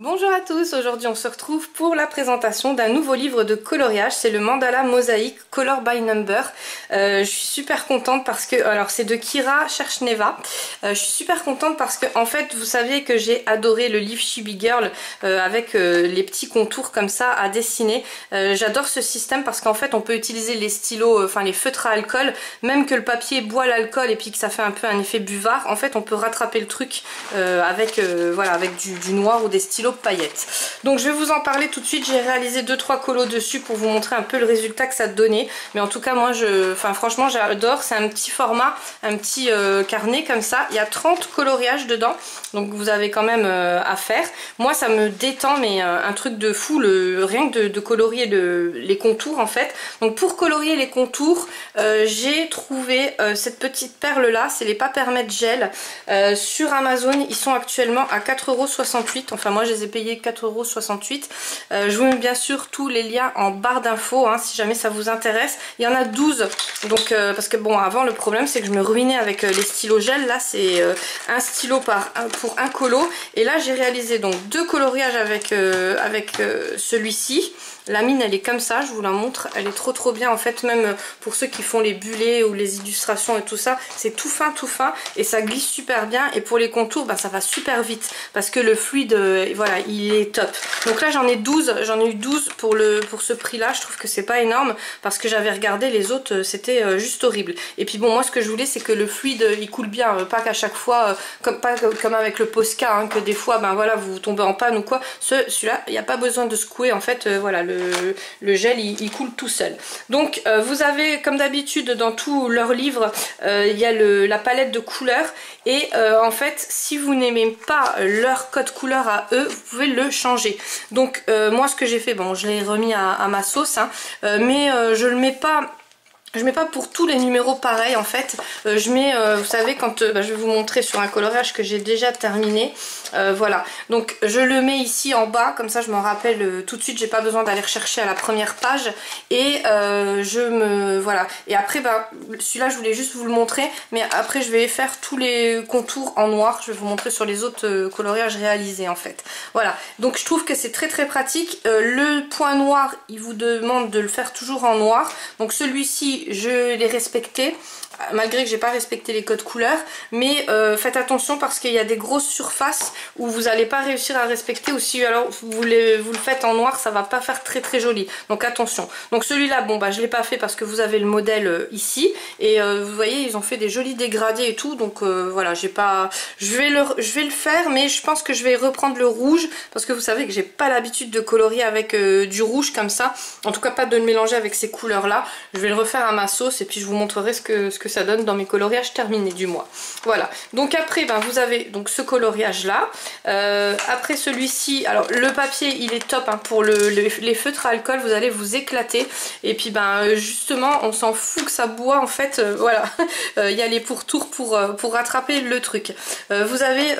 Bonjour à tous, aujourd'hui on se retrouve pour la présentation d'un nouveau livre de coloriage, c'est le Mandala Mosaïque Color by Number. Je suis super contente parce que, alors c'est de Kira Cherchneva, je suis super contente parce que en fait vous savez que j'ai adoré le livre Chibi Girl avec les petits contours comme ça à dessiner. J'adore ce système parce qu'en fait on peut utiliser les stylos, enfin les feutres à alcool, même que le papier boit l'alcool et puis que ça fait un peu un effet buvard, en fait on peut rattraper le truc avec du noir ou des stylos paillettes. Donc je vais vous en parler tout de suite. J'ai réalisé 2-3 colos dessus pour vous montrer un peu le résultat que ça donnait, mais en tout cas moi franchement j'adore. C'est un petit format, un petit carnet comme ça, il y a 30 coloriages dedans, donc vous avez quand même à faire. Moi ça me détend, mais un truc de fou, rien que de colorier les contours en fait. Donc pour colorier les contours, j'ai trouvé cette petite perle là, c'est les Papermate Gel sur Amazon. Ils sont actuellement à 4,68 €, enfin moi je les ai payés 4,68 €. Je vous mets bien sûr tous les liens en barre d'infos hein, si jamais ça vous intéresse. Il y en a 12, donc parce que bon, avant le problème c'est que je me ruinais avec les stylos gel. Là c'est un stylo pour un colo, et là j'ai réalisé donc 2 coloriages avec celui-ci. La mine elle est comme ça, je vous la montre, elle est trop bien en fait, même pour ceux qui font les bullets ou les illustrations et tout ça, c'est tout fin et ça glisse super bien. Et pour les contours, bah, ça va super vite parce que le fluide, voilà, il est top. Donc là j'en ai 12, j'en ai eu 12 pour ce prix là. Je trouve que c'est pas énorme parce que j'avais regardé les autres, c'était juste horrible. Et puis bon, moi ce que je voulais c'est que le fluide il coule bien, pas qu'à chaque fois, comme avec le Posca, hein, que des fois ben voilà vous tombez en panne ou quoi. Celui-là il n'y a pas besoin de secouer en fait, voilà, le gel il coule tout seul. Donc vous avez comme d'habitude dans tous leurs livres il y a la palette de couleurs, et en fait si vous n'aimez pas leur code couleur à eux, vous pouvez le changer. Donc moi ce que j'ai fait, bon je l'ai remis à ma sauce hein, mais je le mets pas. Je mets pas pour tous les numéros pareil en fait, je mets, vous savez quand, je vais vous montrer sur un coloriage que j'ai déjà terminé, voilà, donc je le mets ici en bas, comme ça je m'en rappelle tout de suite, j'ai pas besoin d'aller rechercher à la première page, et voilà, et après celui-là je voulais juste vous le montrer, mais après je vais faire tous les contours en noir, je vais vous montrer sur les autres coloriages réalisés en fait, voilà, donc je trouve que c'est très pratique. Le point noir il vous demande de le faire toujours en noir, donc celui-ci je l'ai respecté malgré que j'ai pas respecté les codes couleurs, mais faites attention parce qu'il y a des grosses surfaces où vous n'allez pas réussir à respecter, ou si alors vous le faites en noir ça va pas faire très joli, donc attention. Donc celui-là bon je l'ai pas fait parce que vous avez le modèle ici, et vous voyez ils ont fait des jolis dégradés et tout, donc voilà, j'ai pas, je vais le faire, mais je pense que je vais reprendre le rouge parce que vous savez que j'ai pas l'habitude de colorier avec du rouge comme ça, en tout cas pas de le mélanger avec ces couleurs là. Je vais le refaire à ma sauce et puis je vous montrerai ce que ça donne dans mes coloriages terminés du mois. Voilà, donc après vous avez donc ce coloriage là, après celui-ci, alors le papier il est top hein, pour les feutres à alcool, vous allez vous éclater, et puis justement on s'en fout que ça boit en fait, voilà, il y a les pourtours pour rattraper le truc. Vous avez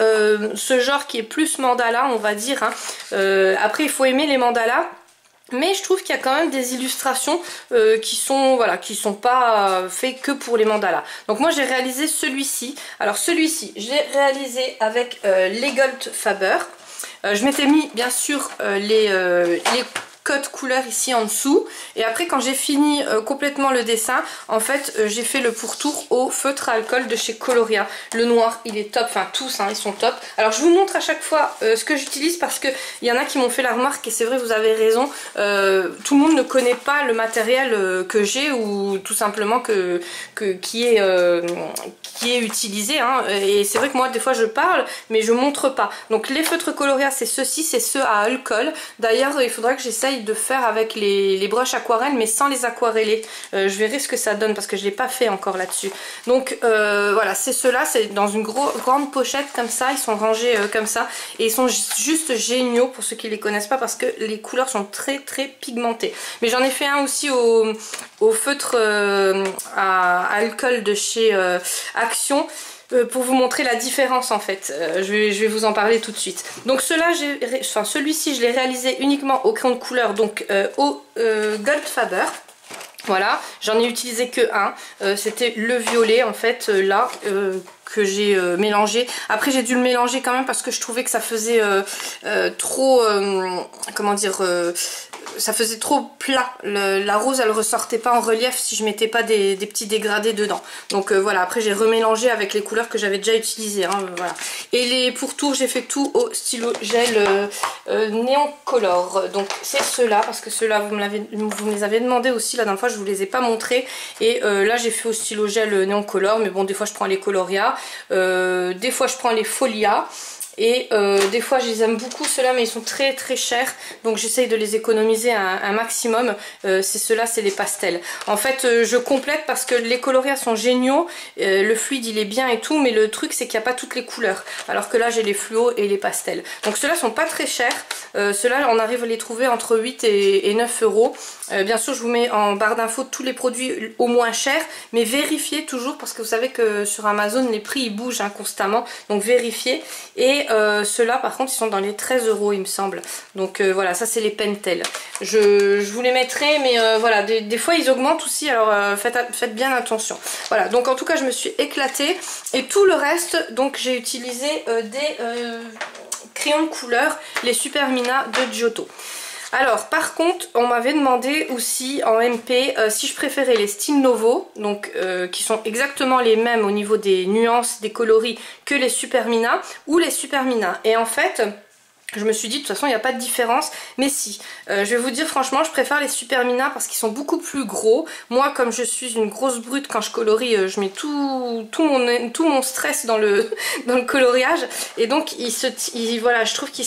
ce genre qui est plus mandala on va dire hein. Après il faut aimer les mandalas, mais je trouve qu'il y a quand même des illustrations qui sont pas faits que pour les mandalas. Donc moi j'ai réalisé celui-ci. Alors celui-ci, je l'ai réalisé avec les Gold Faber. Je m'étais mis bien sûr les codes couleurs ici en dessous, et après quand j'ai fini complètement le dessin, en fait j'ai fait le pourtour au feutre à alcool de chez Coloria. Le noir il est top, enfin tous hein, ils sont top. Alors je vous montre à chaque fois ce que j'utilise parce que il y en a qui m'ont fait la remarque, et c'est vrai, vous avez raison, tout le monde ne connaît pas le matériel que j'ai, ou tout simplement qui est utilisé hein. Et c'est vrai que moi des fois je parle mais je montre pas. Donc les feutres Coloria c'est ceux-ci, c'est ceux à alcool. D'ailleurs il faudra que j'essaye de faire avec les brushes aquarelles mais sans les aquareller. Je verrai ce que ça donne parce que je l'ai pas fait encore là-dessus. Donc voilà, c'est ceux-là, c'est dans une grande pochette comme ça, ils sont rangés comme ça, et ils sont juste géniaux pour ceux qui les connaissent pas parce que les couleurs sont très pigmentées. Mais j'en ai fait un aussi au feutre à alcool de chez Action, pour vous montrer la différence en fait. Je vais vous en parler tout de suite. Donc celui-ci je l'ai réalisé uniquement au crayon de couleur, donc au Gold Faber. Voilà, j'en ai utilisé que un, c'était le violet en fait, là, mélangé. Après j'ai dû le mélanger quand même parce que je trouvais que ça faisait trop, comment dire, ça faisait trop plat. La rose elle ressortait pas en relief si je mettais pas des petits dégradés dedans. Donc voilà, après j'ai remélangé avec les couleurs que j'avais déjà utilisées. Hein, voilà. Et les pourtours, j'ai fait tout au stylo gel néon color. Donc c'est ceux-là, parce que ceux-là vous me les avez demandé aussi la dernière fois, je vous les ai pas montrés. Et là j'ai fait au stylo gel néon color, mais bon des fois je prends les Coloria, des fois je prends les Folia. Et des fois je les aime beaucoup ceux-là, mais ils sont très très chers, donc j'essaye de les économiser un maximum. C'est ceux-là, c'est les pastels. En fait je complète parce que les Coloria sont géniaux, le fluide il est bien et tout, mais le truc c'est qu'il n'y a pas toutes les couleurs, alors que là j'ai les fluos et les pastels. Donc ceux-là sont pas très chers, ceux-là on arrive à les trouver entre 8 et 9 euros. Bien sûr je vous mets en barre d'infos tous les produits au moins chers, mais vérifiez toujours parce que vous savez que sur Amazon les prix ils bougent hein, constamment, donc vérifiez. Et ceux-là par contre ils sont dans les 13 euros il me semble. Donc voilà, ça c'est les Pentel. Je vous les mettrai, mais voilà, des fois ils augmentent aussi, alors faites bien attention. Voilà, donc en tout cas je me suis éclatée. Et tout le reste, donc j'ai utilisé des crayons de couleur, les Super Mina de Giotto. Alors par contre on m'avait demandé aussi en MP si je préférais les Style Novo, donc qui sont exactement les mêmes au niveau des nuances, des coloris que les Super Mina, ou les Super Mina. Et en fait je me suis dit de toute façon il n'y a pas de différence, mais si, je vais vous dire franchement je préfère les Super Mina parce qu'ils sont beaucoup plus gros. Moi comme je suis une grosse brute, quand je colorie je mets tout mon stress dans le coloriage, et donc voilà, je trouve qu'ils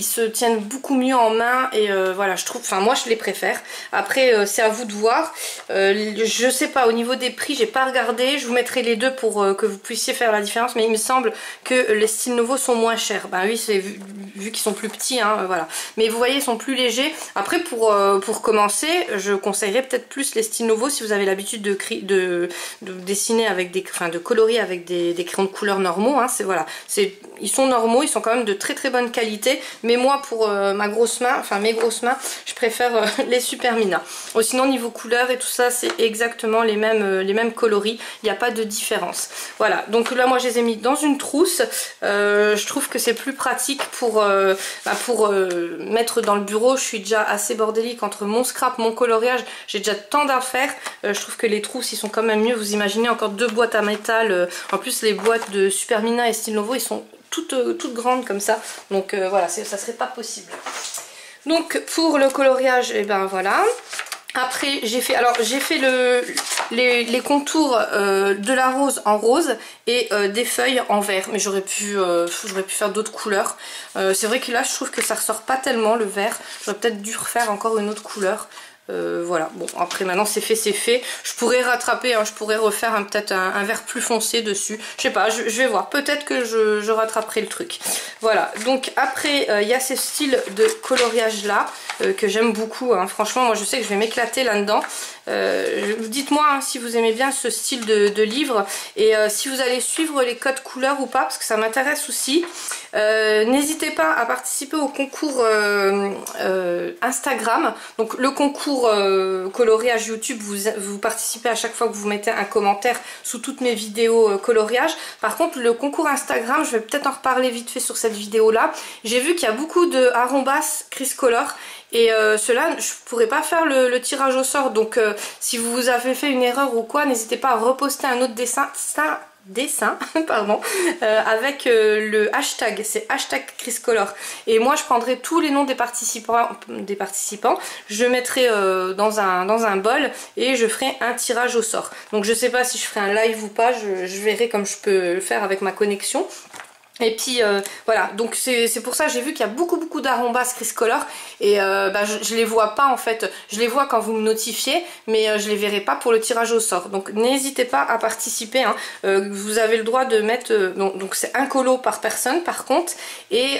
se tiennent beaucoup mieux en main, et voilà, je trouve, enfin moi je les préfère. Après c'est à vous de voir. Je sais pas, au niveau des prix j'ai pas regardé, je vous mettrai les deux pour que vous puissiez faire la différence, mais il me semble que les Style Novo sont moins chers. Ben oui, c'est vu qu'ils sont plus petits hein, voilà, mais vous voyez ils sont plus légers. Après pour commencer je conseillerais peut-être plus les Style Novo si vous avez l'habitude de dessiner avec de colorier avec des crayons de couleur normaux hein, voilà, ils sont normaux, ils sont quand même de très très bonne qualité, mais moi pour mes grosses mains je préfère les Super Mina. Sinon niveau couleur et tout ça c'est exactement les mêmes coloris, il n'y a pas de différence. Voilà, donc là moi je les ai mis dans une trousse. Je trouve que c'est plus pratique pour mettre dans le bureau. Je suis déjà assez bordélique entre mon scrap, mon coloriage, j'ai déjà tant d'affaires. Je trouve que les trousses ils sont quand même mieux. Vous imaginez encore deux boîtes à métal, en plus les boîtes de Super Mina et Style Novo ils sont toutes grandes comme ça, donc voilà, ça serait pas possible. Donc pour le coloriage, et ben voilà. Après j'ai fait les contours de la rose en rose et des feuilles en vert, mais j'aurais pu faire d'autres couleurs. C'est vrai que là je trouve que ça ressort pas tellement le vert, j'aurais peut-être dû refaire encore une autre couleur. Voilà, bon après maintenant c'est fait, je pourrais rattraper hein, je pourrais refaire peut-être un vert plus foncé dessus, je sais pas, je vais voir, peut-être que je rattraperai le truc. Voilà, donc après il y a ces styles de coloriage là que j'aime beaucoup hein. Franchement moi je sais que je vais m'éclater là-dedans. Dites-moi hein, si vous aimez bien ce style de livre, et si vous allez suivre les codes couleurs ou pas, parce que ça m'intéresse aussi. N'hésitez pas à participer au concours Instagram. Donc le concours coloriage YouTube, vous participez à chaque fois que vous mettez un commentaire sous toutes mes vidéos coloriage. Par contre le concours Instagram, je vais peut-être en reparler vite fait sur cette vidéo là. J'ai vu qu'il y a beaucoup de arrombas Criscolor, et cela je pourrais pas faire le tirage au sort, donc si vous avez fait une erreur ou quoi, n'hésitez pas à reposter un autre dessin pardon, avec le hashtag, c'est hashtag Criscolor, et moi je prendrai tous les noms des participants, je mettrai dans un bol et je ferai un tirage au sort. Donc je sais pas si je ferai un live ou pas, je verrai comme je peux le faire avec ma connexion. Et puis voilà, donc c'est pour ça j'ai vu qu'il y a beaucoup d'arrombas Criscolor, et je les vois pas en fait, je les vois quand vous me notifiez, mais je les verrai pas pour le tirage au sort. Donc n'hésitez pas à participer hein. Vous avez le droit de mettre, donc c'est un colo par personne par contre, et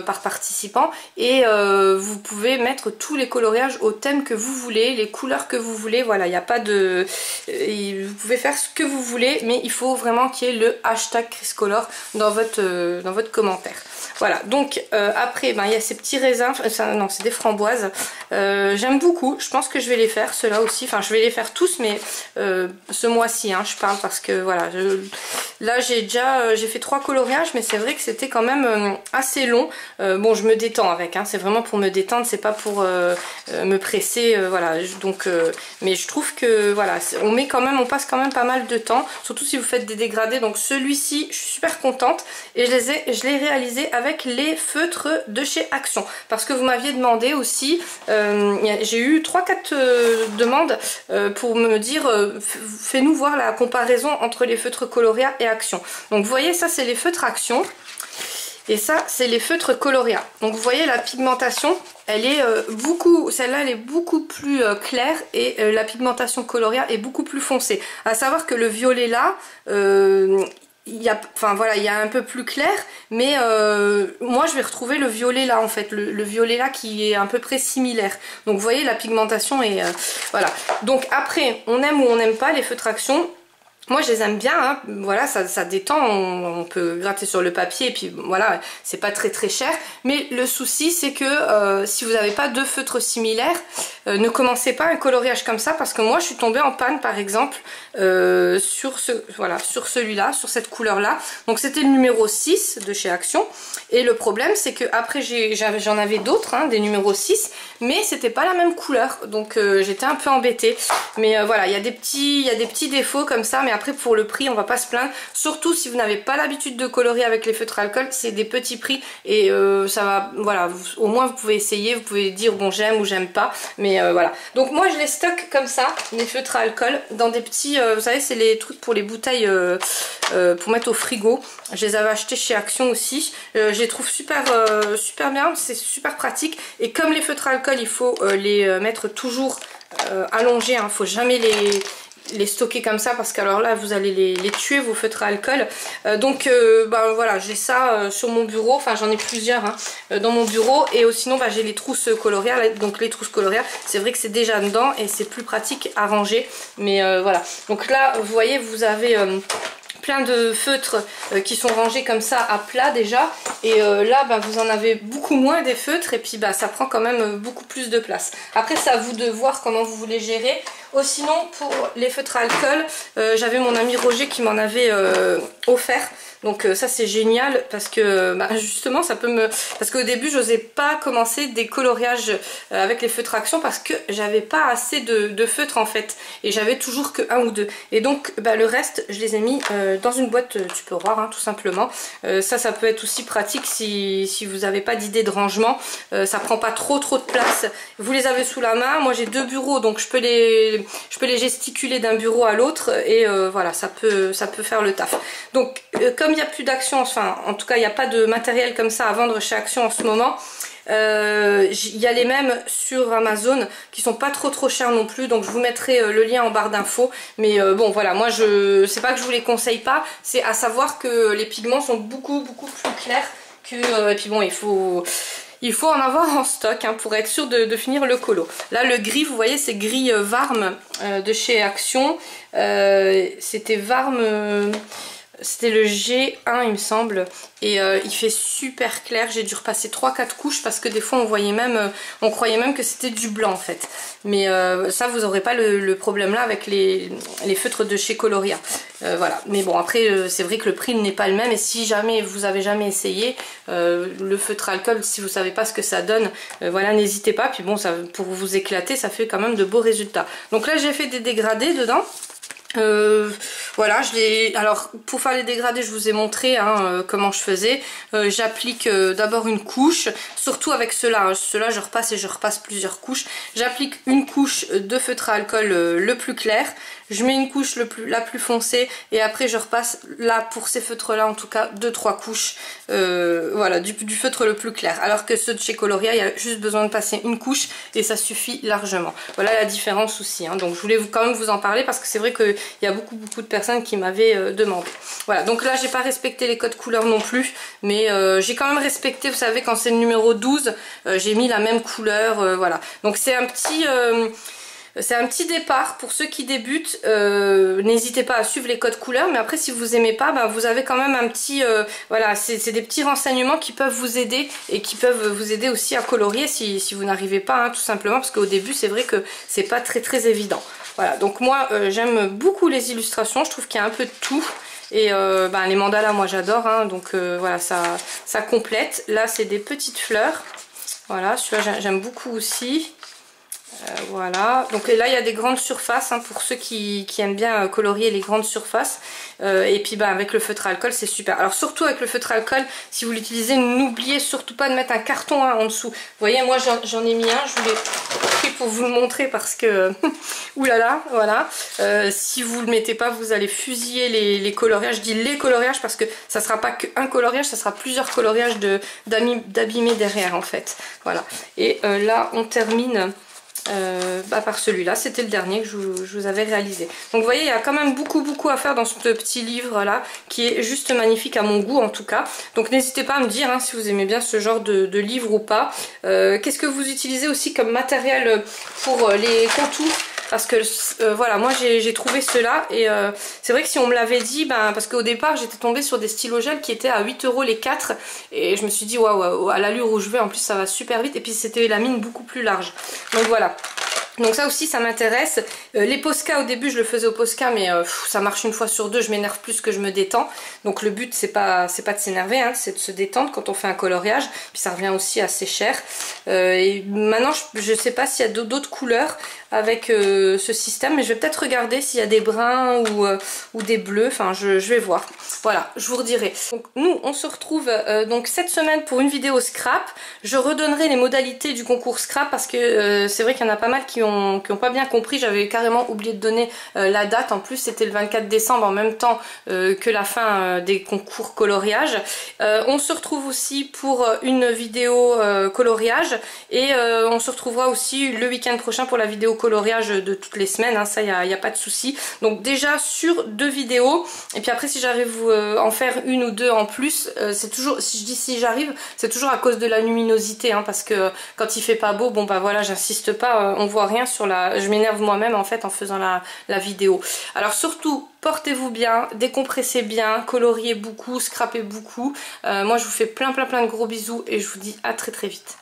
par participant, et vous pouvez mettre tous les coloriages au thème que vous voulez, les couleurs que vous voulez, voilà, il n'y a pas de... vous pouvez faire ce que vous voulez, mais il faut vraiment qu'il y ait le hashtag Criscolor dans votre dans votre commentaire. Voilà, donc après il y a ces petits raisins, non c'est des framboises, j'aime beaucoup, je pense que je vais les faire ceux-là aussi, enfin je vais les faire tous mais ce mois-ci je parle parce que voilà, là j'ai fait 3 coloriages mais c'est vrai que c'était quand même assez long. Bon je me détends avec, c'est vraiment pour me détendre, c'est pas pour me presser, voilà, donc mais je trouve que voilà, on passe quand même pas mal de temps, surtout si vous faites des dégradés. Donc celui-ci je suis super contente et je l'ai réalisé avec les feutres de chez Action parce que vous m'aviez demandé aussi, j'ai eu 3-4 demandes pour me dire fais-nous voir la comparaison entre les feutres Coloria et Action. Donc vous voyez, ça c'est les feutres Action et ça c'est les feutres Coloria. Donc vous voyez la pigmentation, elle est celle-là elle est beaucoup plus claire et la pigmentation Coloria est beaucoup plus foncée. À savoir que le violet là il y a un peu plus clair, mais moi je vais retrouver le violet là en fait, le violet là qui est à peu près similaire. Donc vous voyez la pigmentation est voilà. Donc après on aime ou on n'aime pas les feutres Action. Moi je les aime bien, voilà, ça détend, on peut gratter sur le papier et puis voilà, c'est pas très cher. Mais le souci c'est que si vous n'avez pas deux feutres similaires, ne commencez pas un coloriage comme ça parce que moi je suis tombée en panne par exemple sur celui-là, sur cette couleur là. Donc c'était le numéro 6 de chez Action et le problème c'est que après j'en avais d'autres, des numéros 6, mais c'était pas la même couleur, donc j'étais un peu embêtée. Mais voilà, il y a des petits défauts comme ça, mais après pour le prix on va pas se plaindre, surtout si vous n'avez pas l'habitude de colorier avec les feutres alcool, c'est des petits prix et ça va, voilà, au moins vous pouvez essayer, vous pouvez dire bon j'aime ou j'aime pas, mais voilà. Donc moi je les stocke comme ça, les feutres à alcool, dans des petits, vous savez c'est les trucs pour les bouteilles pour mettre au frigo. Je les avais achetés chez Action aussi, je les trouve super bien, c'est super pratique. Et comme les feutres à alcool il faut les mettre toujours allongés, faut jamais les stocker comme ça parce qu'alors là vous allez les tuer vos feutres à alcool. Donc voilà, j'ai ça sur mon bureau, enfin j'en ai plusieurs dans mon bureau. Et sinon j'ai les trousses Coloria, donc les trousses Coloria c'est vrai que c'est déjà dedans et c'est plus pratique à ranger, mais voilà. Donc là vous voyez vous avez plein de feutres qui sont rangés comme ça à plat déjà, et là vous en avez beaucoup moins des feutres et puis ça prend quand même beaucoup plus de place. Après c'est à vous de voir comment vous voulez gérer. Sinon pour les feutres à alcool, j'avais mon ami Roger qui m'en avait offert. Donc ça c'est génial parce que justement ça peut me... Parce qu'au début j'osais pas commencer des coloriages avec les feutres Action parce que j'avais pas assez de feutres en fait. Et j'avais toujours que 1 ou 2. Et donc le reste je les ai mis dans une boîte tupperware tout simplement. Ça peut être aussi pratique si vous n'avez pas d'idée de rangement. Ça prend pas trop de place. Vous les avez sous la main. Moi j'ai 2 bureaux donc je peux les gesticuler d'un bureau à l'autre et voilà, ça peut faire le taf. Donc comme il n'y a plus d'Action, enfin en tout cas il n'y a pas de matériel comme ça à vendre chez Action en ce moment, il y a les mêmes sur Amazon qui sont pas trop chers non plus, donc je vous mettrai le lien en barre d'infos. Mais bon voilà, moi c'est pas que je vous les conseille pas, c'est à savoir que les pigments sont beaucoup plus clairs que... et puis bon il faut en avoir en stock pour être sûr de finir le colo. Là le gris, vous voyez c'est gris Varme de chez Action, c'était Varme... C'était le G1 il me semble, et il fait super clair. J'ai dû repasser 3-4 couches parce que des fois on croyait même que c'était du blanc en fait. Mais ça vous n'aurez pas le problème là avec les feutres de chez Coloria. Voilà, mais bon après c'est vrai que le prix n'est pas le même, et si jamais vous avez jamais essayé le feutre alcool, si vous savez pas ce que ça donne, voilà, n'hésitez pas. Puis bon, pour vous éclater ça fait quand même de beaux résultats. Donc là j'ai fait des dégradés dedans. Voilà, alors pour faire les dégradés je vous ai montré comment je faisais. J'applique d'abord une couche, surtout avec ceux-là, ceux-là je repasse plusieurs couches. J'applique une couche de feutre à alcool le plus clair, je mets une couche la plus foncée, et après je repasse là pour ces feutres là en tout cas 2-3 couches voilà, du feutre le plus clair, alors que ceux de chez Coloria il y a juste besoin de passer une couche et ça suffit largement. Voilà la différence aussi, donc je voulais quand même vous en parler parce que c'est vrai qu'il y a beaucoup de personnes qui m'avaient demandé. Voilà, donc là j'ai pas respecté les codes couleurs non plus, mais j'ai quand même respecté, vous savez quand c'est le numéro 12 j'ai mis la même couleur, voilà. Donc c'est un petit... C'est un petit départ pour ceux qui débutent. N'hésitez pas à suivre les codes couleurs, mais après si vous aimez pas, ben, vous avez quand même un petit... voilà, c'est des petits renseignements qui peuvent vous aider et qui peuvent vous aider aussi à colorier si vous n'arrivez pas, hein, tout simplement, parce qu'au début c'est vrai que c'est pas très évident. Voilà, donc moi j'aime beaucoup les illustrations, je trouve qu'il y a un peu de tout. Et ben, les mandalas moi j'adore, hein, donc voilà, ça complète. Là c'est des petites fleurs, voilà, celui-là j'aime beaucoup aussi. Voilà, donc là il y a des grandes surfaces, hein, pour ceux qui aiment bien colorier les grandes surfaces. Et puis bah, avec le feutre à alcool c'est super. Alors surtout avec le feutre à alcool, si vous l'utilisez, n'oubliez surtout pas de mettre un carton, hein, en dessous. Vous voyez, moi j'en ai mis un, je vous l'ai pris pour vous le montrer parce que oulala, voilà. Si vous le mettez pas, vous allez fusiller les coloriages. Je dis les coloriages parce que ça sera pas qu'un coloriage, ça sera plusieurs coloriages d'abîmer derrière en fait. Voilà. Et là on termine par celui-là, c'était le dernier que je vous avais réalisé. Donc vous voyez, il y a quand même beaucoup à faire dans ce petit livre là, qui est juste magnifique à mon goût en tout cas. Donc n'hésitez pas à me dire, hein, si vous aimez bien ce genre de livre ou pas. Qu'est-ce que vous utilisez aussi comme matériel pour les contours? Parce que voilà, moi j'ai trouvé ceux-là et c'est vrai que si on me l'avait dit, ben, parce qu'au départ j'étais tombée sur des stylos gel qui étaient à 8 € les 4 et je me suis dit waouh, à l'allure où je vais en plus ça va super vite, et puis c'était la mine beaucoup plus large. Donc voilà. Donc ça aussi ça m'intéresse. Les Posca au début je le faisais au Posca, mais ça marche une fois sur deux, je m'énerve plus que je me détends. Donc le but c'est pas de s'énerver, hein, c'est de se détendre quand on fait un coloriage. Puis ça revient aussi assez cher. Et maintenant je sais pas s'il y a d'autres couleurs avec ce système, mais je vais peut-être regarder s'il y a des bruns ou des bleus, enfin je vais voir. Voilà, je vous redirai. Donc nous on se retrouve donc cette semaine pour une vidéo scrap. Je redonnerai les modalités du concours scrap parce que c'est vrai qu'il y en a pas mal qui ont pas bien compris. J'avais carrément oublié de donner la date. En plus c'était le 24 décembre en même temps que la fin des concours coloriage. On se retrouve aussi pour une vidéo coloriage et on se retrouvera aussi le week-end prochain pour la vidéo coloriage de toutes les semaines, hein, ça y a pas de souci. Donc déjà sur 2 vidéos, et puis après si j'arrive en faire une ou deux en plus, c'est toujours, si je dis si j'arrive, c'est toujours à cause de la luminosité, hein, parce que quand il fait pas beau, bon bah voilà, j'insiste pas, on voit rien sur la... Je m'énerve moi-même en fait en faisant la vidéo. Alors surtout, portez-vous bien, décompressez bien, coloriez beaucoup, scrapez beaucoup. Moi je vous fais plein de gros bisous et je vous dis à très vite.